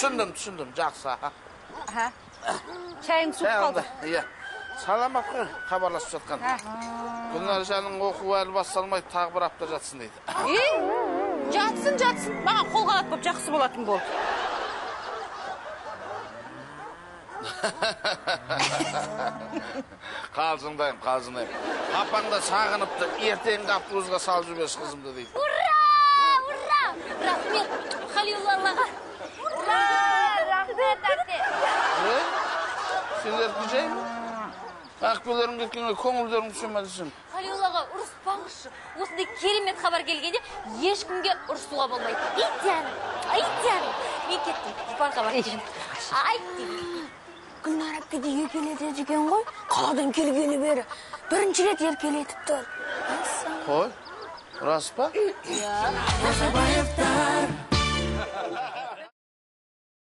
Түсіндім, жақсы. Çayın суып қалды. Иә. Саламат қой, хабарласып жатқан. Гүлнаржанның оқуы әлі басталмайды, тағы бір апта жатсын дейді. Жатсын. Маған қолғанат болып жақсы болатын болды. Қалжыңдайым. Апаңда сағыныпты, ертеңгі автобусқа салып жіберші қызымды дейді. Ура! Рахмет Халилаллаға. Ура! Рахмет әпте. Сендер күжей ме? Ақбелерің кеткенге көңілдерің түсемәдісің. Халилаллаға ұрыспаңызшы. Осындай керемет хабар келгенде ешкімге ұрысуға болмайды. Идеяным. Мен кеттім. Жұпанға бар. Айт деймін. Гүлнар әпке де еркелетеді екен ғой. Қаладан келгені бері. Бірінші рет еркелетіп тұр. Қой, рас па?